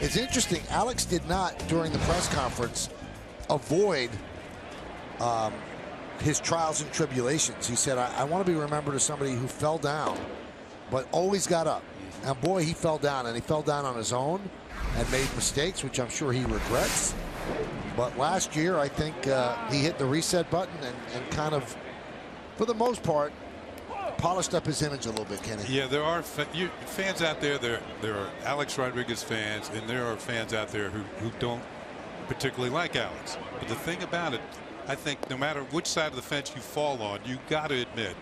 It's interesting. Alex did not, during the press conference, avoid his trials and tribulations. He said, I want to be remembered as somebody who fell down, but always got up. And boy, he fell down, and he fell down on his own and made mistakes, which I'm sure he regrets. But last year, I think he hit the reset button and kind of, for the most part, polished up his image a little bit, Kenny. Yeah, there are fans out there. There are Alex Rodriguez fans, and there are fans out there who don't particularly like Alex. But the thing about it, I think no matter which side of the fence you fall on, you got to admit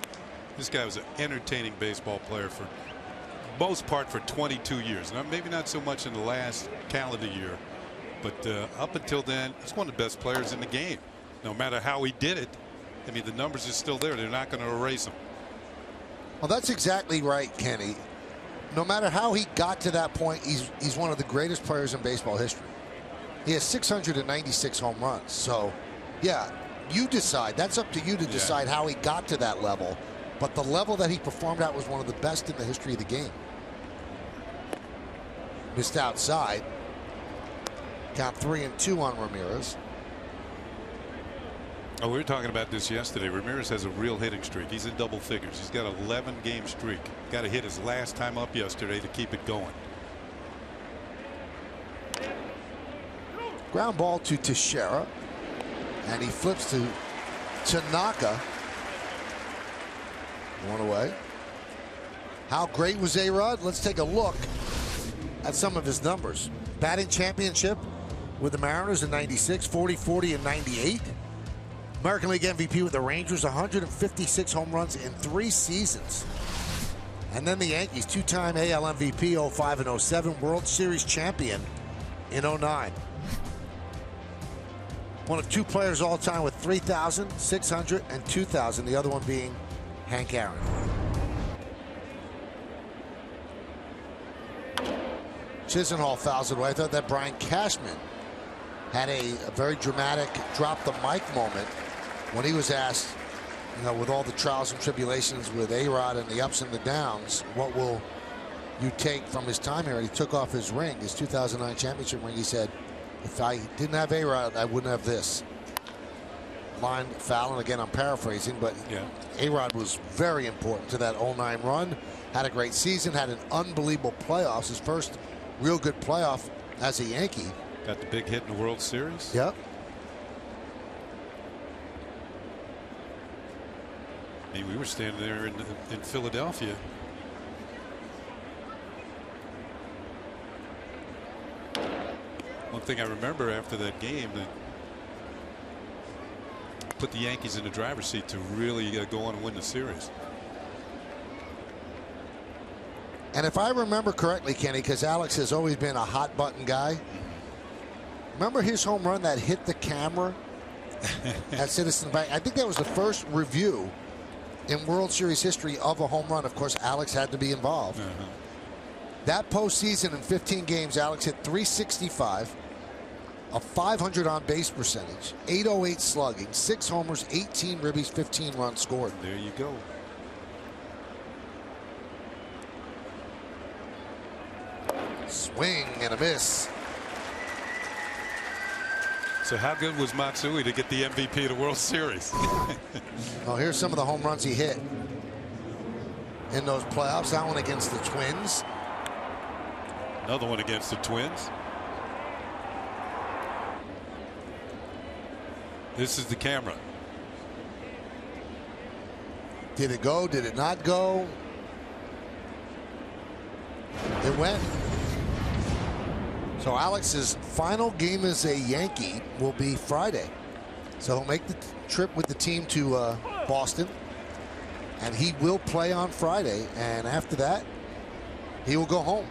this guy was an entertaining baseball player for most part for 22 years. Now, maybe not so much in the last calendar year, but up until then, he's one of the best players in the game. No matter how he did it, I mean, the numbers are still there. They're not going to erase them. Well, that's exactly right, Kenny. No matter how he got to that point, he's one of the greatest players in baseball history. He has 696 home runs. So, yeah, you decide. That's up to you to decide how he got to that level. But the level that he performed at was one of the best in the history of the game. Missed outside. Count 3-2 on Ramirez. Oh, we were talking about this yesterday. Ramirez has a real hitting streak. He's in double figures. He's got an 11-game streak. Got to hit his last time up yesterday to keep it going. Ground ball to Teixeira, and he flips to Tanaka. One away. How great was A-Rod? Let's take a look at some of his numbers. Batting championship with the Mariners in '96, 40-40 in '98. American League MVP with the Rangers, 156 home runs in 3 seasons. And then the Yankees, 2-time AL MVP, 05 and 07, World Series champion in 09. One of 2 players all time with 3,000, 600, and 2,000, the other one being Hank Aaron. Chisenhall fouls it away. I thought that Brian Cashman had a very dramatic drop the mic moment when he was asked, you know, with all the trials and tribulations with A-Rod and the ups and the downs, what will you take from his time here? And he took off his ring, his 2009 championship ring. He said, if I didn't have A-Rod, I wouldn't have this. Line foul, and again, I'm paraphrasing, but A-Rod was very important to that 09 run. Had a great season, had an unbelievable playoffs, his first real good playoff as a Yankee. Got the big hit in the World Series. Yep. I mean, we were standing there in Philadelphia. One thing I remember after that game, that put the Yankees in the driver's seat to really go on and win the series. And if I remember correctly, Kenny, because Alex has always been a hot button guy, remember his home run that hit the camera at Citizens Bank? I think that was the first review in World Series history of a home run. Of course, Alex had to be involved. That postseason in 15 games, Alex hit .365, a .500 on base percentage, .808 slugging, 6 homers, 18 ribbies, 15 runs scored. There you go. Swing and a miss. So how good was Matsui to get the MVP of the World Series? Oh, here's some of the home runs he hit in those playoffs. That one against the Twins. Another one against the Twins. This is the camera. Did it go? Did it not go? It went. So Alex's final game as a Yankee will be Friday. So he'll make the trip with the team to Boston. And he will play on Friday. And after that, he will go home.